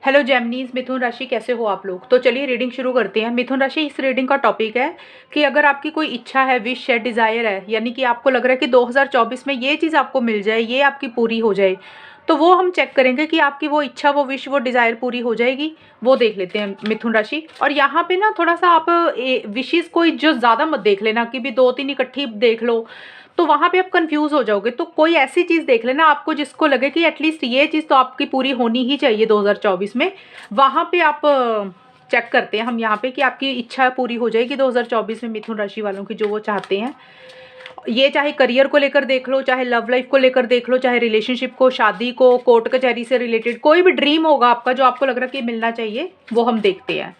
Hello जेमिनीज, मिथुन राशि कैसे हो आप लोग। तो चलिए रीडिंग शुरू करते हैं। मिथुन राशि, इस रीडिंग का टॉपिक है कि अगर आपकी कोई इच्छा है, विश है, डिज़ायर है, यानी कि आपको लग रहा है कि 2024 में ये चीज़ आपको मिल जाए, ये आपकी पूरी हो जाए, तो वो हम चेक करेंगे कि आपकी वो इच्छा, वो विश, वो डिज़ायर पूरी हो जाएगी। वो देख लेते हैं मिथुन राशि। और यहाँ पे ना थोड़ा सा आप विशेज़ कोई जो ज़्यादा मत देख लेना कि भी 2-3 इकट्ठी देख लो, तो वहाँ पे आप कंफ्यूज हो जाओगे। तो कोई ऐसी चीज़ देख लेना आपको जिसको लगे कि एटलीस्ट ये चीज़ तो आपकी पूरी होनी ही चाहिए 2024 में। वहाँ पे आप चेक करते हैं हम यहाँ पे कि आपकी इच्छा पूरी हो जाएगी 2024 में मिथुन राशि वालों की, जो वो चाहते हैं। ये चाहे करियर को लेकर देख लो, चाहे लव लाइफ को लेकर देख लो, चाहे रिलेशनशिप को, शादी को, कोर्ट कचहरी से रिलेटेड कोई भी ड्रीम होगा आपका जो आपको लग रहा है कि मिलना चाहिए, वो हम देखते हैं।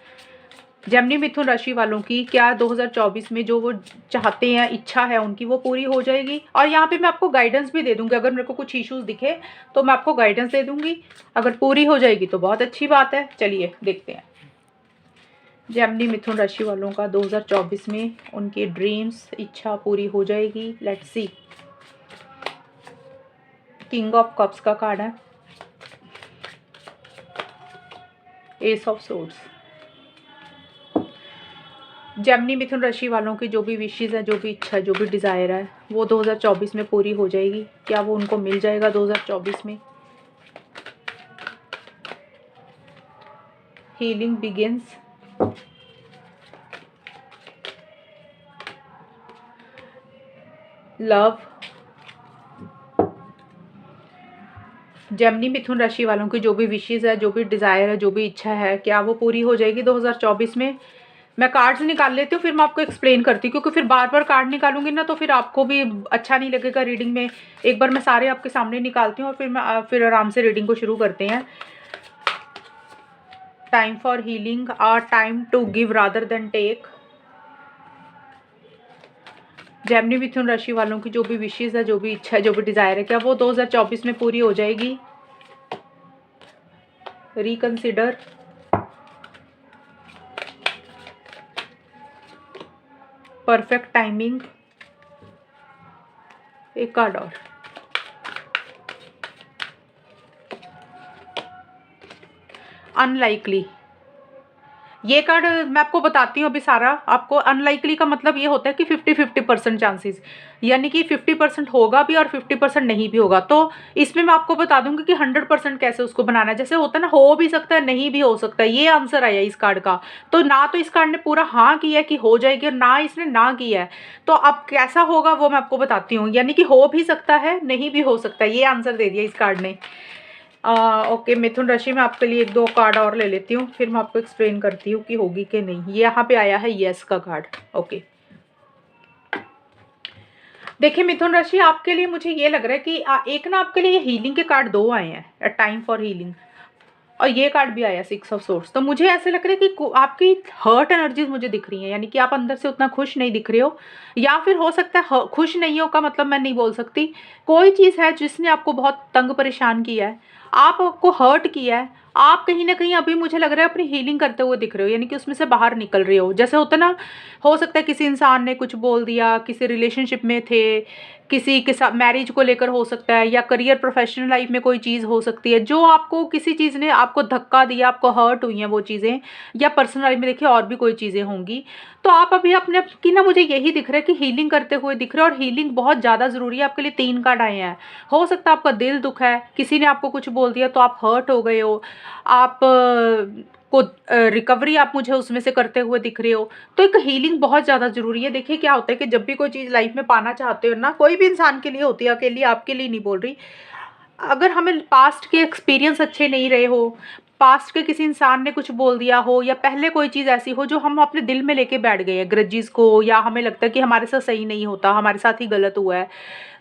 जेमिनी मिथुन राशि वालों की क्या 2024 में जो वो चाहते हैं, इच्छा है उनकी, वो पूरी हो जाएगी। और यहाँ पे मैं आपको गाइडेंस भी दे दूंगी। अगर मेरे को कुछ इश्यूज दिखे तो मैं आपको गाइडेंस दे दूंगी। अगर पूरी हो जाएगी तो बहुत अच्छी बात है। चलिए देखते हैं जेमिनी मिथुन राशि वालों का 2024 में उनकी ड्रीम्स, इच्छा पूरी हो जाएगी। Let's see. King of cups का कार्ड है, एस ऑफ सोर्ड्स। जेमिनी मिथुन राशि वालों की जो भी विशेस है, जो भी इच्छा है, जो भी डिज़ायर है, वो 2024 में पूरी हो जाएगी। क्या वो उनको मिल जाएगा 2024 में? Healing begins. लव। जेमिनी मिथुन राशि वालों की जो भी विशेस है, जो भी डिज़ायर है, जो भी इच्छा है, क्या वो पूरी हो जाएगी 2024 में? मैं कार्ड्स निकाल लेती हूँ, फिर मैं आपको एक्सप्लेन करती हूँ, क्योंकि फिर बार बार कार्ड निकालूंगी ना तो फिर आपको भी अच्छा नहीं लगेगा रीडिंग में। एक बार मैं सारे आपके सामने निकालती हूँ और फिर आराम से रीडिंग को शुरू करते हैं। टाइम फॉर हीलिंग, और time to give rather than take. Gemini मिथुन राशि वालों की जो भी विशेस है, जो भी इच्छा है, जो भी डिज़ायर है, क्या वो 2024 में पूरी हो जाएगी? रिकंसिडर। Perfect timing. एक कार्ड और। अनलाइकली। ये कार्ड मैं आपको बताती हूँ अभी सारा। आपको अनलाइकली का मतलब ये होता है कि 50-50% चांसेस, यानी कि 50% होगा भी और 50% नहीं भी होगा। तो इसमें मैं आपको बता दूंगी कि 100% कैसे उसको बनाना है। जैसे होता है ना, हो भी सकता है, नहीं भी हो सकता है। ये आंसर आया इस कार्ड का। तो ना तो इस कार्ड ने पूरा हाँ किया है कि हो जाएगी, और ना इसने ना किया है। तो अब कैसा होगा वो मैं आपको बताती हूँ। यानी कि हो भी सकता है, नहीं भी हो सकता है। ये आंसर दे दिया इस कार्ड ने। ओके मिथुन राशि में आपके लिए 1-2 कार्ड और ले लेती हूँ, फिर मैं आपको एक्सप्लेन करती हूँ कि होगी कि नहीं। ये यहाँ पे आया है यस का कार्ड। ओके, देखिए मिथुन राशि, आपके लिए मुझे ये लग रहा है कि एक ना आपके लिए हीलिंग के कार्ड 2 आए हैं, टाइम फॉर हीलिंग, और ये कार्ड भी आया 6 ऑफ सोर्ड्स। तो मुझे ऐसे लग रहा है कि आपकी हर्ट एनर्जीज मुझे दिख रही हैं, यानी कि आप अंदर से उतना खुश नहीं दिख रहे हो। या फिर हो सकता है खुश नहीं हो का मतलब मैं नहीं बोल सकती। कोई चीज़ है जिसने आपको बहुत तंग परेशान किया है, आपको हर्ट किया है। आप कहीं ना कहीं अभी मुझे लग रहा है अपनी हीलिंग करते हुए दिख रहे हो, यानी कि उसमें से बाहर निकल रहे हो। जैसे होता ना, हो सकता है किसी इंसान ने कुछ बोल दिया, किसी रिलेशनशिप में थे, किसी के साथ मैरिज को लेकर हो सकता है, या करियर प्रोफेशनल लाइफ में कोई चीज़ हो सकती है जो आपको किसी चीज़ ने आपको धक्का दिया, आपको हर्ट हुई हैं वो चीज़ें, या पर्सनल लाइफ में देखिए और भी कोई चीज़ें होंगी। तो आप अभी अपने की ना, मुझे यही दिख रहा है कि हीलिंग करते हुए दिख रहे हो, और हीलिंग बहुत ज़्यादा ज़रूरी है। आपके लिए 3 कार्ड आए हैं। हो सकता है आपका दिल दुख है, किसी ने आपको कुछ बोल दिया तो आप हर्ट हो गए हो, आप को रिकवरी आप मुझे उसमें से करते हुए दिख रहे हो। तो एक हीलिंग बहुत ज़्यादा ज़रूरी है। देखिए क्या होता है कि जब भी कोई चीज़ लाइफ में पाना चाहते हो ना, कोई भी इंसान के लिए होती है, अकेली आपके लिए नहीं बोल रही। अगर हमें पास्ट के एक्सपीरियंस अच्छे नहीं रहे हो, पास्ट के किसी इंसान ने कुछ बोल दिया हो, या पहले कोई चीज़ ऐसी हो जो हम अपने दिल में लेके बैठ गए हैं ग्रजेस को, या हमें लगता है कि हमारे साथ सही नहीं होता, हमारे साथ ही गलत हुआ है,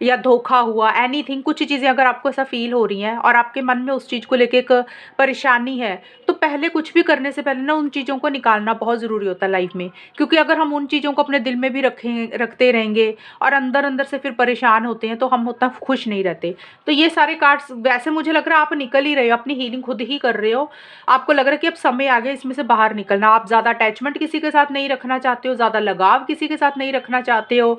या धोखा हुआ, एनीथिंग, कुछ चीज़ें अगर आपको ऐसा फील हो रही हैं और आपके मन में उस चीज़ को लेके एक परेशानी है, तो पहले कुछ भी करने से पहले ना उन चीज़ों को निकालना बहुत ज़रूरी होता है लाइफ में, क्योंकि अगर हम उन चीज़ों को अपने दिल में भी रखते रहेंगे और अंदर अंदर से फिर परेशान होते हैं, तो हम उतना खुश नहीं रहते। तो ये सारे कार्ड्स, वैसे मुझे लग रहा है आप निकल ही रहे हो, अपनी हीलिंग खुद ही कर रहे हो। आपको लग रहा है कि अब समय आ गया इसमें से बाहर निकलना। आप ज़्यादा अटैचमेंट किसी के साथ नहीं रखना चाहते हो, ज़्यादा लगाव किसी के साथ नहीं रखना चाहते हो।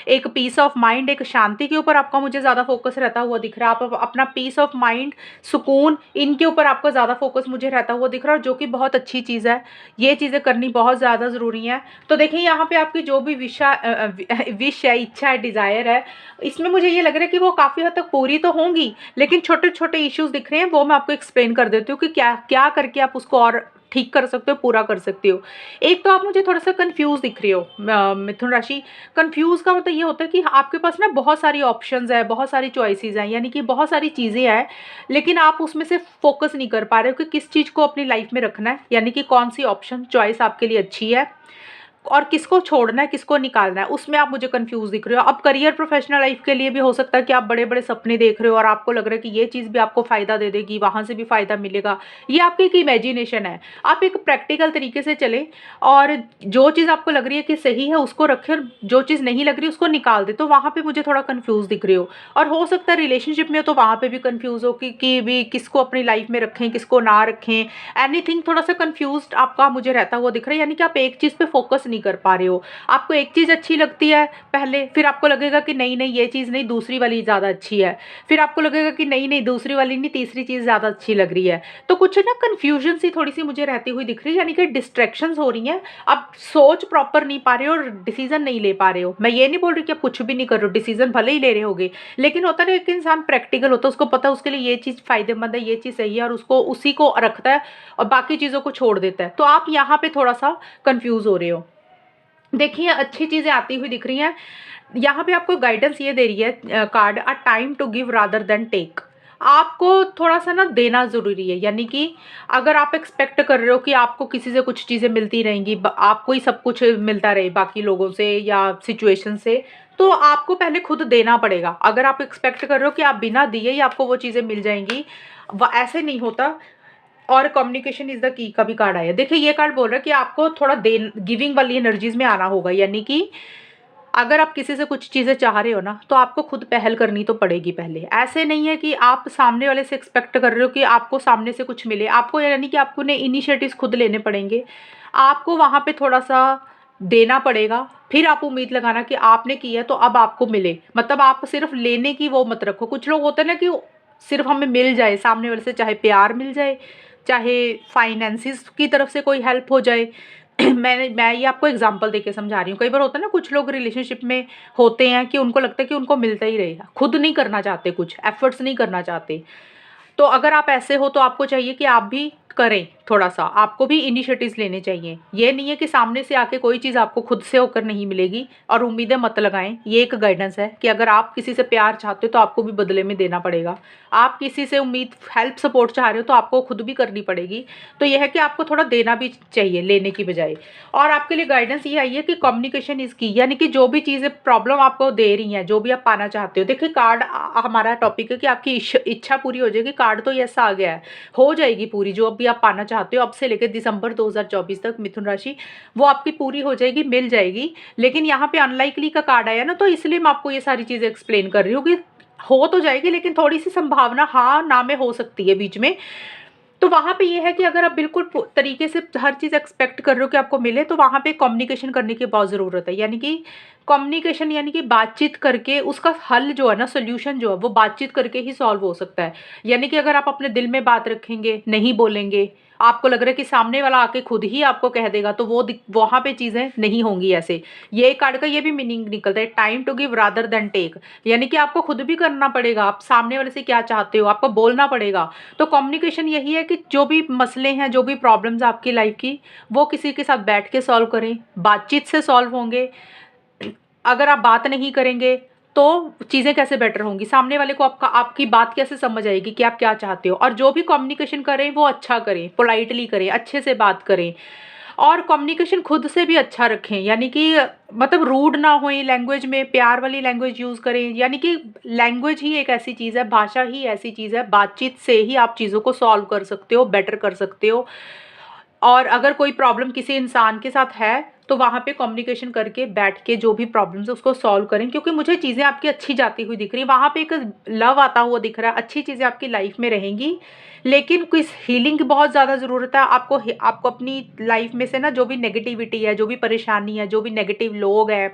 एक पीस ऑफ माइंड, एक शांति के ऊपर आपका मुझे ज़्यादा फोकस रहता हुआ दिख रहा है। आप अपना पीस ऑफ माइंड, सुकून, इनके ऊपर आपका ज़्यादा फोकस मुझे रहता हुआ दिख रहा है, जो कि बहुत अच्छी चीज़ है। ये चीज़ें करनी बहुत ज़्यादा ज़रूरी हैं। तो देखिए यहाँ पे आपकी जो भी विश है, इच्छा है, डिज़ायर है, इसमें मुझे ये लग रहा है कि वो काफ़ी हद तक पूरी तो होंगी, लेकिन छोटे छोटे इश्यूज़ दिख रहे हैं। वो मैं आपको एक्सप्लेन कर देती हूँ कि क्या क्या करके आप उसको और ठीक कर सकते हो, पूरा कर सकते हो। एक तो आप मुझे थोड़ा सा कंफ्यूज दिख रहे हो मिथुन राशि। कंफ्यूज का मतलब ये होता है कि आपके पास ना बहुत सारी ऑप्शंस है, बहुत सारी चॉइसेस हैं, यानी कि बहुत सारी चीज़ें हैं, लेकिन आप उसमें से फोकस नहीं कर पा रहे हो कि किस चीज़ को अपनी लाइफ में रखना है, यानी कि कौन सी ऑप्शन चॉइस आपके लिए अच्छी है और किसको छोड़ना है, किसको निकालना है, उसमें आप मुझे कंफ्यूज दिख रहे हो। अब करियर, प्रोफेशनल लाइफ के लिए भी हो सकता है कि आप बड़े बड़े सपने देख रहे हो और आपको लग रहा है कि ये चीज़ भी आपको फ़ायदा दे देगी, वहाँ से भी फ़ायदा मिलेगा। ये आपकी एक इमेजिनेशन है। आप एक प्रैक्टिकल तरीके से चलें और जो चीज़ आपको लग रही है कि सही है उसको रखें, और जो चीज़ नहीं लग रही उसको निकाल दे। तो वहाँ पर मुझे थोड़ा कन्फ्यूज़ दिख रहे हो। और हो सकता है रिलेशनशिप में हो तो वहाँ पर भी कन्फ्यूज़ हो कि भी किसको अपनी लाइफ में रखें, किसको ना रखें। एनीथिंग, थोड़ा सा कन्फ्यूज आपका मुझे रहता हुआ दिख रहा है, यानी कि आप एक चीज़ पे फोकस नहीं कर पा रहे हो। आपको एक चीज़ अच्छी लगती है पहले, फिर आपको लगेगा कि नहीं नहीं ये चीज़ नहीं, दूसरी वाली ज़्यादा अच्छी है। फिर आपको लगेगा कि नहीं नहीं दूसरी वाली नहीं, तीसरी चीज़ ज़्यादा अच्छी लग रही है। तो कुछ ना कन्फ्यूजन सी थोड़ी सी मुझे रहती हुई दिख रही है, यानी कि डिस्ट्रैक्शंस हो रही हैं। आप सोच प्रॉपर नहीं पा रहे हो और डिसीजन नहीं ले पा रहे हो। मैं ये नहीं बोल रही कि आप कुछ भी नहीं कर रहे हो, डिसीजन भले ही ले रहे होगे, लेकिन होता है एक इंसान प्रैक्टिकल होता है, उसको पता है उसके लिए ये चीज़ फायदेमंद है, ये चीज़ सही है, और उसको उसी को रखता है और बाकी चीज़ों को छोड़ देता है। तो आप यहाँ पे थोड़ा सा कंफ्यूज हो रहे हो। देखिए अच्छी चीज़ें आती हुई दिख रही हैं। यहाँ पे आपको गाइडेंस ये दे रही है card, a time to give rather than take. आपको थोड़ा सा ना देना ज़रूरी है, यानी कि अगर आप एक्सपेक्ट कर रहे हो कि आपको किसी से कुछ चीज़ें मिलती रहेंगी, आपको ही सब कुछ मिलता रहे बाकी लोगों से या सिचुएशन से, तो आपको पहले खुद देना पड़ेगा। अगर आप एक्सपेक्ट कर रहे हो कि आप बिना दिए ही आपको वो चीज़ें मिल जाएंगी, ऐसे नहीं होता। और कम्युनिकेशन इज द की का भी कार्ड आया। देखिए ये कार्ड बोल रहा है कि आपको थोड़ा दे गिविंग वाली एनर्जीज में आना होगा, यानी कि अगर आप किसी से कुछ चीज़ें चाह रहे हो ना, तो आपको खुद पहल करनी तो पड़ेगी पहले। ऐसे नहीं है कि आप सामने वाले से एक्सपेक्ट कर रहे हो कि आपको सामने से कुछ मिले। आपको यानी कि आपको ने इनिशिएटिव्स खुद लेने पड़ेंगे। आपको वहाँ पे थोड़ा सा देना पड़ेगा, फिर आप उम्मीद लगाना कि आपने किया तो अब आपको मिले। मतलब आप सिर्फ लेने की वो मत रखो। कुछ लोग होते हैं ना कि सिर्फ हमें मिल जाए सामने वाले से, चाहे प्यार मिल जाए, चाहे फाइनेंसिस की तरफ से कोई हेल्प हो जाए। मैं ये आपको एग्जांपल देके समझा रही हूँ। कई बार होता है ना कुछ लोग रिलेशनशिप में होते हैं कि उनको लगता है कि उनको मिलता ही रहेगा, खुद नहीं करना चाहते, कुछ एफर्ट्स नहीं करना चाहते। तो अगर आप ऐसे हो तो आपको चाहिए कि आप भी करें, थोड़ा सा आपको भी इनिशिएटिव्स लेने चाहिए। ये नहीं है कि सामने से आके कोई चीज़ आपको खुद से होकर नहीं मिलेगी और उम्मीदें मत लगाएं। ये एक गाइडेंस है कि अगर आप किसी से प्यार चाहते हो तो आपको भी बदले में देना पड़ेगा। आप किसी से उम्मीद हेल्प सपोर्ट चाह रहे हो तो आपको खुद भी करनी पड़ेगी। तो यह है कि आपको थोड़ा देना भी चाहिए लेने की बजाय। और आपके लिए गाइडेंस ये आई है कि कम्युनिकेशन इज की, यानी कि जो भी चीज़ें प्रॉब्लम आपको दे रही हैं, जो भी आप पाना चाहते हो। देखिए कार्ड हमारा टॉपिक है कि आपकी इच्छा पूरी हो जाएगी। कार्ड तो ऐसा आ गया है, हो जाएगी पूरी। जो भी आप पाना चाहते हो अब से लेकर दिसंबर 2024 तक मिथुन राशि, वो आपकी पूरी हो जाएगी, मिल जाएगी। लेकिन यहाँ पे अनलाइकली का कार्ड आया ना, तो इसलिए मैं आपको ये सारी चीज़ें एक्सप्लेन कर रही हूँ कि हो तो जाएगी, लेकिन थोड़ी सी संभावना हाँ ना में हो सकती है बीच में। तो वहाँ पे ये है कि अगर आप बिल्कुल तरीके से हर चीज़ एक्सपेक्ट कर रहे हो कि आपको मिले, तो वहाँ पे कम्युनिकेशन करने की बहुत ज़रूरत है। यानी कि कम्युनिकेशन यानी कि बातचीत करके उसका हल जो है ना, सोल्यूशन जो है वो बातचीत करके ही सॉल्व हो सकता है। यानी कि अगर आप अपने दिल में बात रखेंगे, नहीं बोलेंगे, आपको लग रहा है कि सामने वाला आके खुद ही आपको कह देगा, तो वो वहाँ पे चीज़ें नहीं होंगी ऐसे। ये कार्ड का ये भी मीनिंग निकलता है, time to give rather than take. यानी कि आपको खुद भी करना पड़ेगा, आप सामने वाले से क्या चाहते हो आपको बोलना पड़ेगा। तो कम्युनिकेशन यही है कि जो भी मसले हैं, जो भी प्रॉब्लम्स आपकी लाइफ की, वो किसी के साथ बैठ के सॉल्व करें, बातचीत से सॉल्व होंगे। अगर आप बात नहीं करेंगे तो चीज़ें कैसे बेटर होंगी, सामने वाले को आपकी बात कैसे समझ आएगी कि आप क्या चाहते हो। और जो भी कम्युनिकेशन करें वो अच्छा करें, पोलाइटली करें, अच्छे से बात करें। और कम्युनिकेशन खुद से भी अच्छा रखें, यानी कि मतलब रूड ना होए लैंग्वेज में, प्यार वाली लैंग्वेज यूज़ करें। यानी कि लैंग्वेज ही एक ऐसी चीज़ है, भाषा ही ऐसी चीज़ है, बातचीत से ही आप चीज़ों को सॉल्व कर सकते हो, बेटर कर सकते हो। और अगर कोई प्रॉब्लम किसी इंसान के साथ है तो वहाँ पे कम्युनिकेशन करके बैठ के जो भी प्रॉब्लम्स है उसको सॉल्व करें, क्योंकि मुझे चीज़ें आपकी अच्छी जाती हुई दिख रही है, वहाँ पे एक लव आता हुआ दिख रहा है, अच्छी चीज़ें आपकी लाइफ में रहेंगी। लेकिन कुछ हीलिंग की बहुत ज़्यादा ज़रूरत है आपको। आपको अपनी लाइफ में से ना जो भी नेगेटिविटी है, जो भी परेशानी है, जो भी नेगेटिव लोग हैं,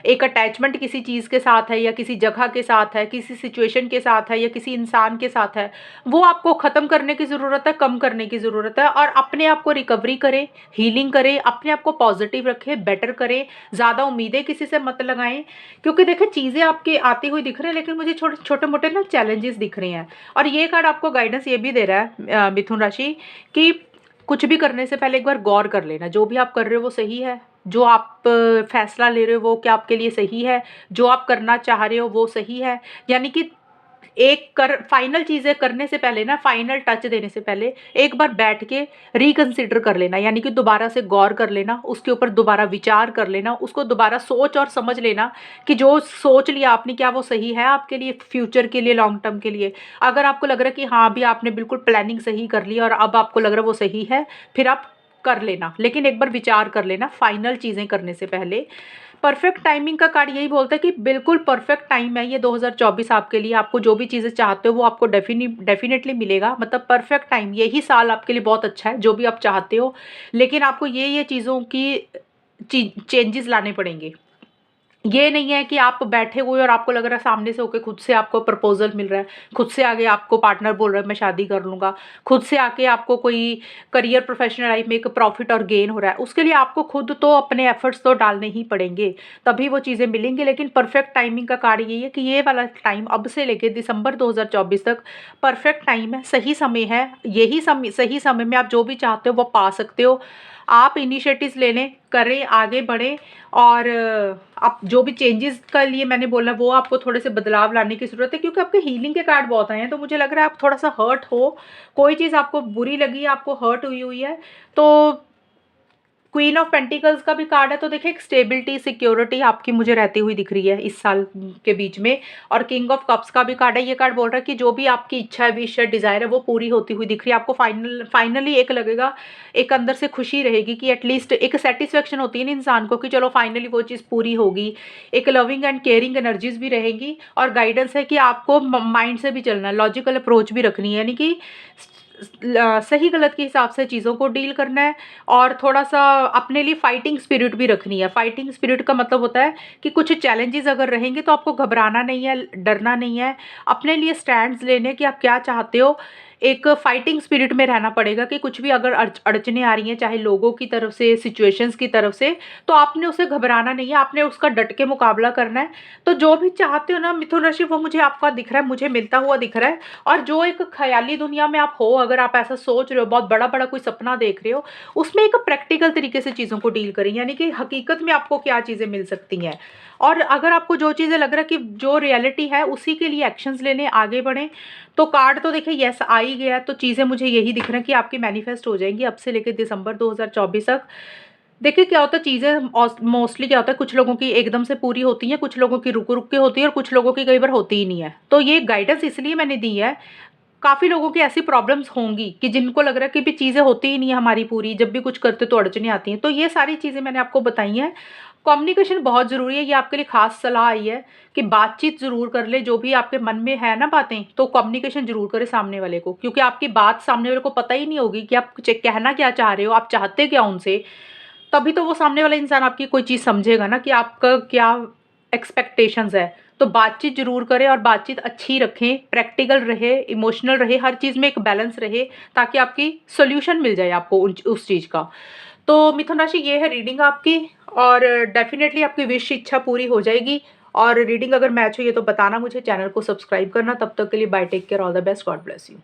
एक अटैचमेंट किसी चीज़ के साथ है या किसी जगह के साथ है, किसी सिचुएशन के साथ है या किसी इंसान के साथ है, वो आपको ख़त्म करने की ज़रूरत है, कम करने की ज़रूरत है। और अपने आप को रिकवरी करें, हीलिंग करें, अपने आप को पॉजिटिव रखें, बेटर करें, ज़्यादा उम्मीदें किसी से मत लगाएं। क्योंकि देखिए चीज़ें आपकी आती हुई दिख रही हैं, लेकिन मुझे छोटे छोटे मोटे ना चैलेंजेस दिख रहे हैं। और ये कार्ड आपको गाइडेंस ये भी दे रहा है मिथुन राशि, कि कुछ भी करने से पहले एक बार गौर कर लेना, जो भी आप कर रहे हो वो सही है, जो आप फैसला ले रहे हो वो क्या आपके लिए सही है, जो आप करना चाह रहे हो वो सही है। यानी कि एक कर फाइनल चीज़ें करने से पहले ना, फाइनल टच देने से पहले एक बार बैठ के रिकंसिडर कर लेना, यानी कि दोबारा से गौर कर लेना, उसके ऊपर दोबारा विचार कर लेना, उसको दोबारा सोच और समझ लेना कि जो सोच लिया आपने क्या वो सही है आपके लिए, फ्यूचर के लिए, लॉन्ग टर्म के लिए। अगर आपको लग रहा है कि हाँ अभी आपने बिल्कुल प्लानिंग सही कर ली और अब आपको लग रहा है वो सही है, फिर आप कर लेना, लेकिन एक बार विचार कर लेना फाइनल चीज़ें करने से पहले। परफेक्ट टाइमिंग का कार्ड यही बोलता है कि बिल्कुल परफेक्ट टाइम है ये 2024 आपके लिए। आपको जो भी चीज़ें चाहते हो वो आपको डेफिनेटली मिलेगा। मतलब परफेक्ट टाइम, यही साल आपके लिए बहुत अच्छा है, जो भी आप चाहते हो। लेकिन आपको ये चीज़ों की चेंजेस लाने पड़ेंगे। ये नहीं है कि आप बैठे हुए और आपको लग रहा है सामने से होके खुद से आपको प्रपोजल मिल रहा है, खुद से आगे आपको पार्टनर बोल रहा है मैं शादी कर लूँगा, खुद से आके आपको कोई करियर प्रोफेशनल लाइफ में एक प्रॉफिट और गेन हो रहा है। उसके लिए आपको खुद तो अपने एफर्ट्स तो डालने ही पड़ेंगे, तभी वो चीज़ें मिलेंगी। लेकिन परफेक्ट टाइमिंग का कार्ड यही है कि ये वाला टाइम अब से लेके दिसंबर 2024 तक परफेक्ट टाइम है, सही समय है। यही समय, सही समय में आप जो भी चाहते हो वो पा सकते हो। आप इनिशिएटिव्स ले लें, करें, आगे बढ़ें। और आप जो भी चेंजेस का लिए मैंने बोला वो आपको थोड़े से बदलाव लाने की ज़रूरत है, क्योंकि आपके हीलिंग के कार्ड बहुत आए हैं। तो मुझे लग रहा है आप थोड़ा सा हर्ट हो, कोई चीज़ आपको बुरी लगी, आपको हर्ट हुई हुई है। तो क्वीन ऑफ पेंटिकल्स का भी कार्ड है, तो देखिए एक स्टेबिलिटी, सिक्योरिटी आपकी मुझे रहती हुई दिख रही है इस साल के बीच में। और किंग ऑफ कप्स का भी कार्ड है। ये कार्ड बोल रहा है कि जो भी आपकी इच्छा है, विश है, डिज़ायर है, वो पूरी होती हुई दिख रही है आपको। फाइनली एक लगेगा, एक अंदर से खुशी रहेगी कि एटलीस्ट एक सेटिस्फेक्शन होती है ना इंसान को कि चलो फाइनली वो चीज़ पूरी होगी। एक लविंग एंड केयरिंग एनर्जीज भी रहेंगी। और गाइडेंस है कि आपको माइंड से भी चलना है, लॉजिकल अप्रोच भी रखनी है, यानी कि सही गलत के हिसाब से चीज़ों को डील करना है। और थोड़ा-सा अपने लिए फाइटिंग स्पिरिट भी रखनी है। फाइटिंग स्पिरिट का मतलब होता है कि कुछ चैलेंजेस अगर रहेंगे तो आपको घबराना नहीं है, डरना नहीं है। अपने लिए स्टैंड्स लेने कि आप क्या चाहते हो। एक फाइटिंग स्पिरिट में रहना पड़ेगा कि कुछ भी अगर अड़चनें आ रही हैं, चाहे लोगों की तरफ से, सिचुएशंस की तरफ से, तो आपने उसे घबराना नहीं है, आपने उसका डट के मुकाबला करना है। तो जो भी चाहते हो ना मिथुन राशि, वो मुझे आपका दिख रहा है, मुझे मिलता हुआ दिख रहा है। और जो एक ख़याली दुनिया में आप हो, अगर आप ऐसा सोच रहे हो, बहुत बड़ा-बड़ा कोई सपना देख रहे हो, उसमें एक प्रैक्टिकल तरीके से चीज़ों को डील करें, यानी कि हकीकत में आपको क्या चीज़ें मिल सकती हैं। और अगर आपको जो चीज़ें लग रहा है कि जो रियलिटी है, उसी के लिए एक्शंस लेने, आगे बढ़ें। तो कार्ड तो देखिए येस आ ही गया है, तो चीज़ें मुझे यही दिख रहा है कि आपकी मैनिफेस्ट हो जाएँगी अब से लेके दिसंबर 2024 तक। देखिए क्या होता है, चीज़ें मोस्टली क्या होता है, कुछ लोगों की एकदम से पूरी होती हैं, कुछ लोगों की रुक-रुक के होती है और कुछ लोगों की कई बार होती ही नहीं है। तो ये गाइडेंस इसलिए मैंने दी है, काफ़ी लोगों की ऐसी प्रॉब्लम्स होंगी कि जिनको लग रहा है कि भी चीज़ें होती ही नहीं है हमारी पूरी, जब भी कुछ करते तो अड़चनें आती हैं। तो ये सारी चीज़ें मैंने आपको बताई हैं। कम्युनिकेशन बहुत ज़रूरी है, ये आपके लिए ख़ास सलाह आई है कि बातचीत ज़रूर कर ले, जो भी आपके मन में है ना बातें, तो कम्युनिकेशन ज़रूर करें सामने वाले को, क्योंकि आपकी बात सामने वाले को पता ही नहीं होगी कि आप कुछ कहना क्या चाह रहे हो, आप चाहते क्या उनसे। तभी तो वो सामने वाला इंसान आपकी कोई चीज़ समझेगा ना कि आपका क्या एक्सपेक्टेशंस है। तो बातचीत ज़रूर करें और बातचीत अच्छी रखें, प्रैक्टिकल रहे, इमोशनल रहे, हर चीज़ में एक बैलेंस रहे, ताकि आपकी सॉल्यूशन मिल जाए आपको उस चीज़ का। तो मिथुन राशि ये है रीडिंग आपकी, और डेफ़िनेटली आपकी विश इच्छा पूरी हो जाएगी। और रीडिंग अगर मैच हुई है तो बताना मुझे, चैनल को सब्सक्राइब करना। तब तक के लिए bye, take care, all the best, God bless you.